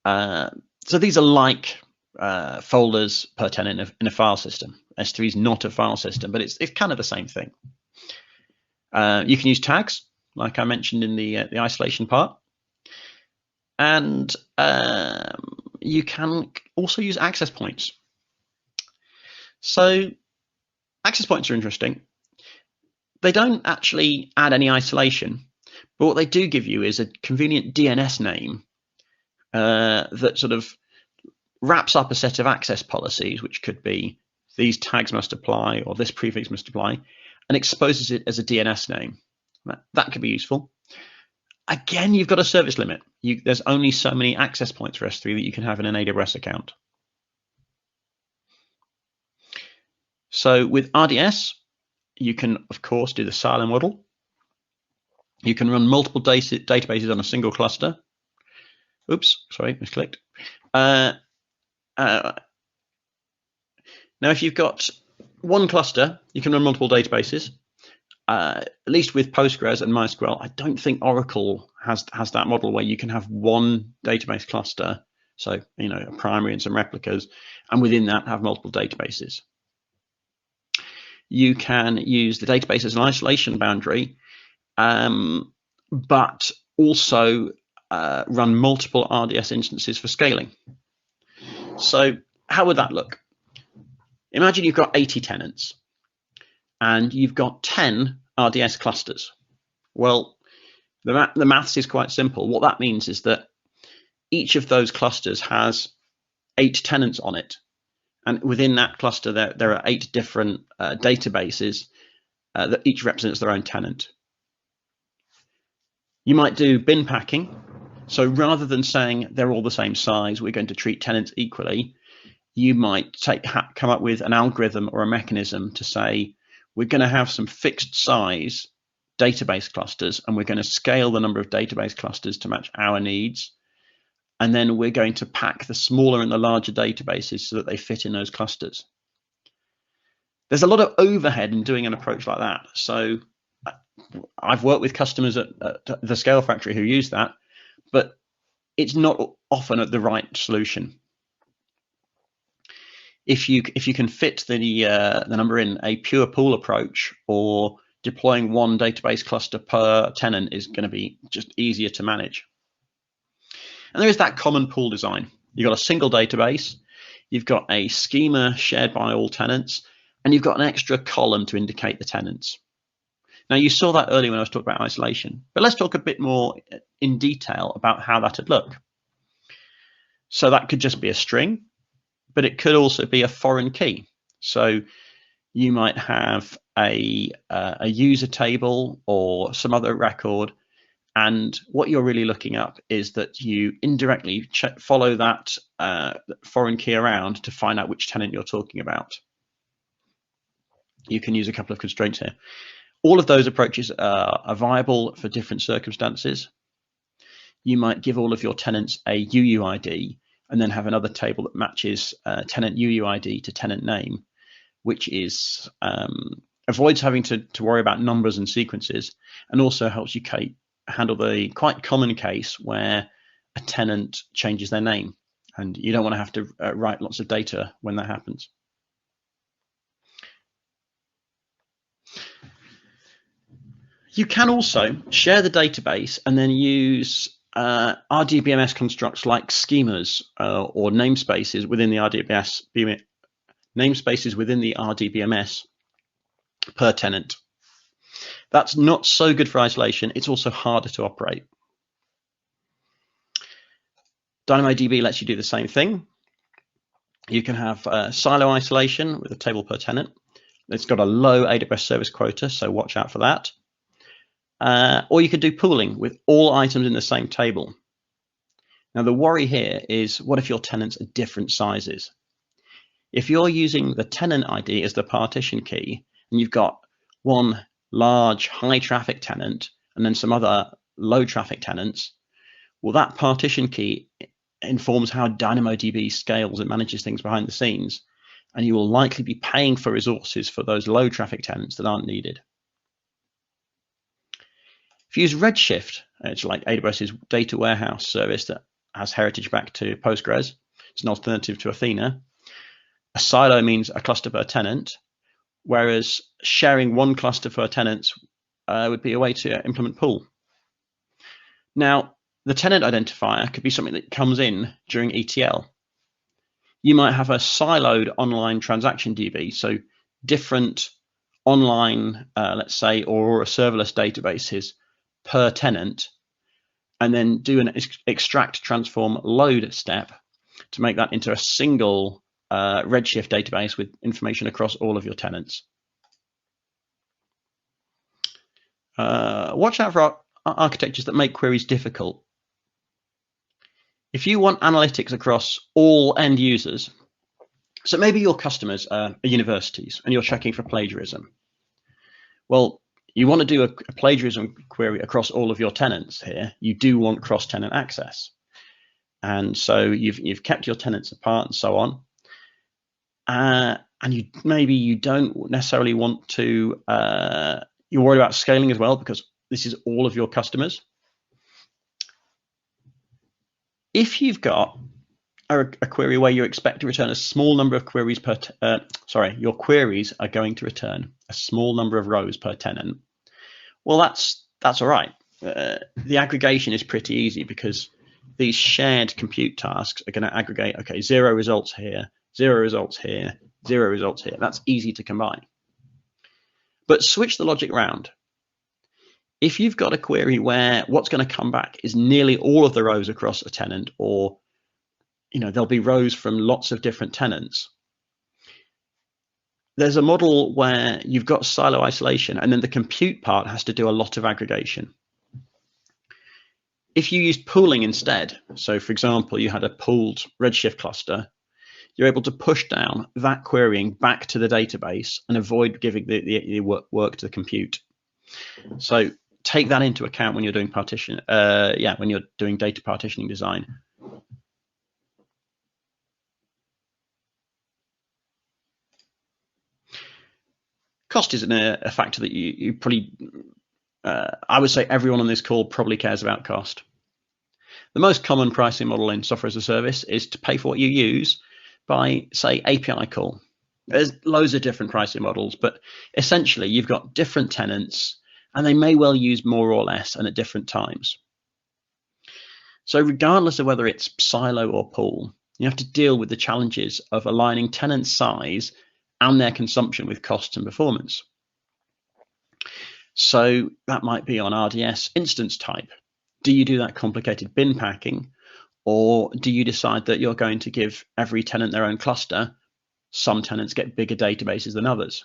So these are like folders per tenant in a file system. S3 is not a file system, but it's kind of the same thing. You can use tags, like I mentioned in the isolation part. And you can also use access points. So access points are interesting. They don't actually add any isolation, but what they do give you is a convenient DNS name that sort of wraps up a set of access policies, which could be these tags must apply or this prefix must apply, and exposes it as a DNS name. That could be useful. Again, you've got a service limit. There's only so many access points for S3 that you can have in an AWS account. So with RDS, you can, of course, do the silo model. You can run multiple databases on a single cluster. Oops, sorry, misclicked. Now, if you've got one cluster, you can run multiple databases. At least with Postgres and MySQL, I don't think Oracle has that model where you can have one database cluster, so a primary and some replicas, and within that have multiple databases. You can use the database as an isolation boundary, but also run multiple RDS instances for scaling. So how would that look? Imagine you've got 80 tenants and you've got 10 RDS clusters. Well, the maths is quite simple. What that means is that each of those clusters has 8 tenants on it. And within that cluster, there are 8 different databases that each represents their own tenant. You might do bin packing. So rather than saying they're all the same size, we're going to treat tenants equally, you might come up with an algorithm or a mechanism to say, we're going to have some fixed size database clusters, and we're going to scale the number of database clusters to match our needs. And then we're going to pack the smaller and the larger databases so that they fit in those clusters. There's a lot of overhead in doing an approach like that. So I've worked with customers at the Scale Factory who use that, but it's not often the right solution. If you can fit the number in, a pure pool approach or deploying one database cluster per tenant is going to be just easier to manage. And there is that common pool design. You've got a single database, you've got a schema shared by all tenants, and you've got an extra column to indicate the tenants. Now, you saw that earlier when I was talking about isolation, but let's talk a bit more in detail about how that would look. So that could just be a string, but it could also be a foreign key. So you might have a user table or some other record, and what you're really looking up is that you indirectly follow that foreign key around to find out which tenant you're talking about. You can use a couple of constraints here. All of those approaches are viable for different circumstances. You might give all of your tenants a UUID and then have another table that matches tenant UUID to tenant name, which is avoids having to worry about numbers and sequences, and also helps you handle the quite common case where a tenant changes their name, and you don't want to have to write lots of data when that happens. You can also share the database and then use RDBMS constructs like schemas or namespaces within the RDBMS per tenant. That's not so good for isolation. It's also harder to operate. DynamoDB lets you do the same thing. You can have silo isolation with a table per tenant. It's got a low AWS service quota, so watch out for that. Or you could do pooling with all items in the same table. Now, the worry here is, what if your tenants are different sizes? If you're using the tenant ID as the partition key, and you've got one large high traffic tenant and then some other low traffic tenants, well, that partition key informs how DynamoDB scales and manages things behind the scenes, and you will likely be paying for resources for those low traffic tenants that aren't needed. If you use Redshift, it's like AWS's data warehouse service that has heritage back to Postgres. It's an alternative to Athena. A silo means a cluster per tenant, whereas sharing one cluster for tenants would be a way to implement pool. Now, the tenant identifier could be something that comes in during ETL. You might have a siloed online transaction DB, so different online, let's say, Aurora serverless databases per tenant, and then do an extract, transform, load step to make that into a single Redshift database with information across all of your tenants. Watch out for architectures that make queries difficult. If you want analytics across all end users, so maybe your customers are universities and you're checking for plagiarism. Well, you want to do a plagiarism query across all of your tenants here. You do want cross-tenant access. And so you've kept your tenants apart and so on. And maybe you don't necessarily want to, you're worried about scaling as well, because this is all of your customers. If you've got a query where you expect to return a small number of queries per, your queries are going to return a small number of rows per tenant, well, that's all right. The aggregation is pretty easy because these shared compute tasks are going to aggregate, okay, 0 results here, 0 results here, 0 results here. That's easy to combine. But switch the logic around. If you've got a query where what's going to come back is nearly all of the rows across a tenant, or there'll be rows from lots of different tenants, there's a model where you've got silo isolation and then the compute part has to do a lot of aggregation. If you used pooling instead, so for example, you had a pooled Redshift cluster, you're able to push down that querying back to the database and avoid giving the work to the compute. So take that into account when you're doing when you're doing data partitioning design. Cost isn't a factor that you probably, I would say everyone on this call probably cares about cost. The most common pricing model in software as a service is to pay for what you use by, say, API call. There's loads of different pricing models, but essentially you've got different tenants and they may well use more or less and at different times. So regardless of whether it's silo or pool, you have to deal with the challenges of aligning tenant size and their consumption with cost and performance. So that might be on RDS instance type. Do you do that complicated bin packing, or do you decide that you're going to give every tenant their own cluster? Some tenants get bigger databases than others.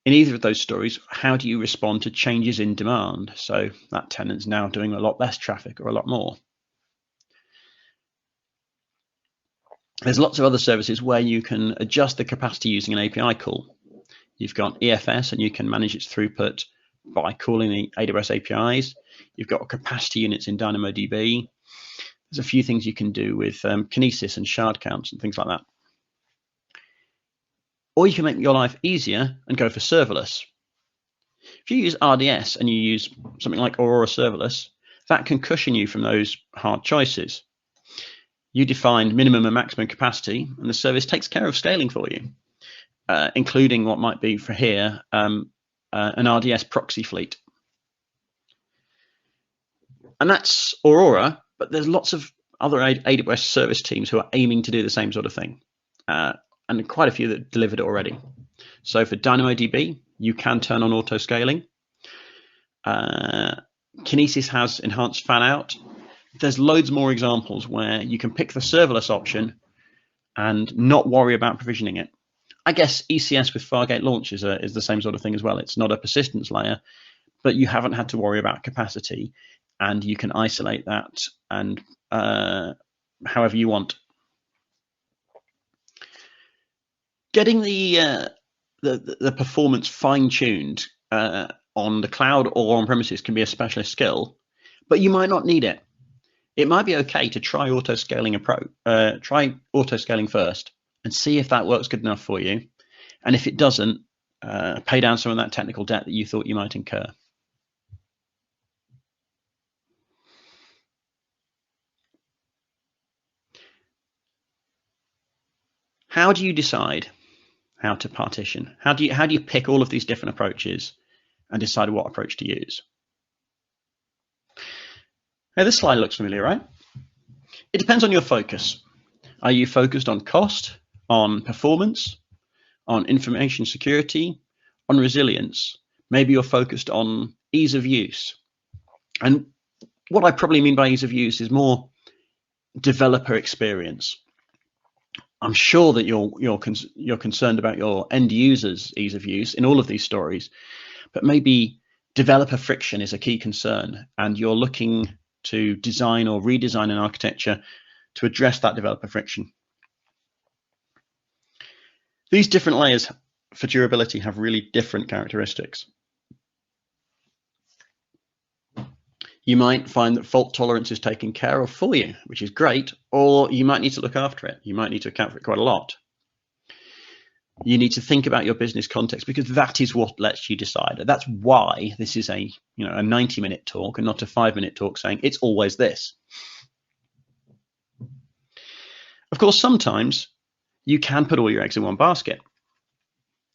In either of those stories, how do you respond to changes in demand? So that tenant's now doing a lot less traffic or a lot more. There's lots of other services where you can adjust the capacity using an API call. You've got EFS and you can manage its throughput by calling the AWS APIs. You've got capacity units in DynamoDB. There's a few things you can do with Kinesis and shard counts and things like that. Or you can make your life easier and go for serverless. If you use RDS and you use something like Aurora Serverless, that can cushion you from those hard choices. You define minimum and maximum capacity, and the service takes care of scaling for you, including what might be for here, an RDS proxy fleet. And that's Aurora, but there's lots of other AWS service teams who are aiming to do the same sort of thing, and quite a few that delivered it already. So for DynamoDB, you can turn on auto scaling. Kinesis has enhanced fan out. there's loads more examples where you can pick the serverless option and not worry about provisioning it. I guess ECS with Fargate Launch is the same sort of thing as well. It's not a persistence layer, but you haven't had to worry about capacity, and you can isolate that and however you want. Getting the performance fine-tuned on the cloud or on premises can be a specialist skill, but you might not need it. It might be okay to try auto-scaling first and see if that works good enough for you. And if it doesn't, pay down some of that technical debt that you thought you might incur. How do you decide how to partition? How do you pick all of these different approaches and decide what approach to use? Now, this slide looks familiar, right? It depends on your focus. Are you focused on cost, on performance, on information security, on resilience? Maybe you're focused on ease of use. And what I probably mean by ease of use is more developer experience. I'm sure that you're concerned about your end users' ease of use in all of these stories, but maybe developer friction is a key concern, and you're looking to design or redesign an architecture to address that developer friction. These different layers for durability have really different characteristics. You might find that fault tolerance is taken care of for you, which is great, or you might need to look after it. You might need to account for it quite a lot. You need to think about your business context, because that is what lets you decide. That's why this is a 90-minute talk and not a 5-minute talk saying it's always this. Of course, sometimes you can put all your eggs in one basket.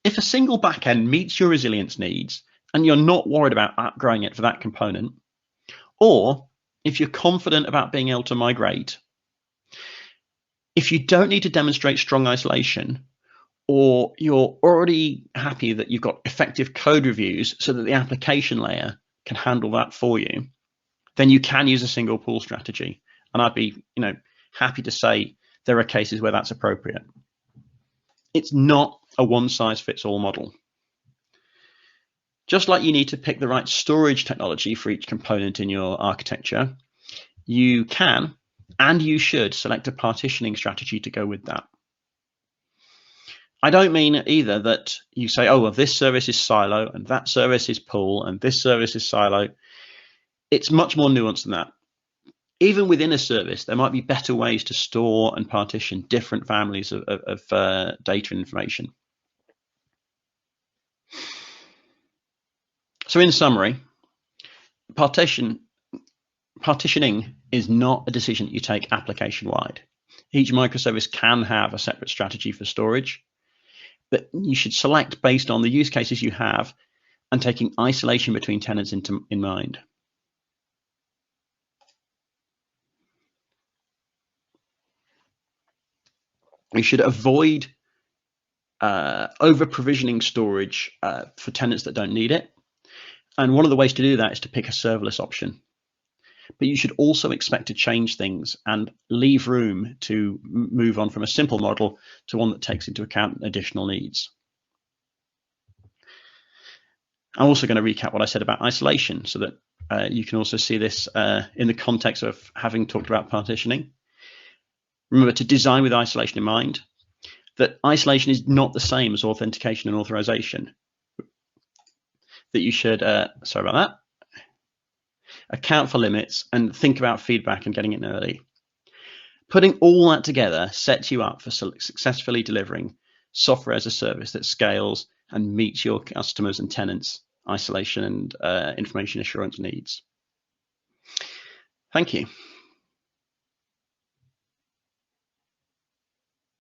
If a single backend meets your resilience needs and you're not worried about outgrowing it for that component, or if you're confident about being able to migrate, if you don't need to demonstrate strong isolation, or you're already happy that you've got effective code reviews so that the application layer can handle that for you, then you can use a single pool strategy. And I'd be happy to say there are cases where that's appropriate. It's not a one-size-fits-all model. Just like you need to pick the right storage technology for each component in your architecture, you can and you should select a partitioning strategy to go with that. I don't mean either that you say, oh, well, this service is silo and that service is pool and this service is silo. It's much more nuanced than that. Even within a service, there might be better ways to store and partition different families of data and information. So in summary, partitioning is not a decision that you take application-wide. Each microservice can have a separate strategy for storage, but you should select based on the use cases you have and taking isolation between tenants in mind. You should avoid over-provisioning storage for tenants that don't need it. And one of the ways to do that is to pick a serverless option. But you should also expect to change things and leave room to move on from a simple model to one that takes into account additional needs. I'm also going to recap what I said about isolation so that you can also see this in the context of having talked about partitioning. Remember to design with isolation in mind, that isolation is not the same as authentication and authorization. That you should, sorry about that, account for limits and think about feedback and getting it in early. Putting all that together sets you up for successfully delivering software as a service that scales and meets your customers and tenants' isolation and information assurance needs. Thank you.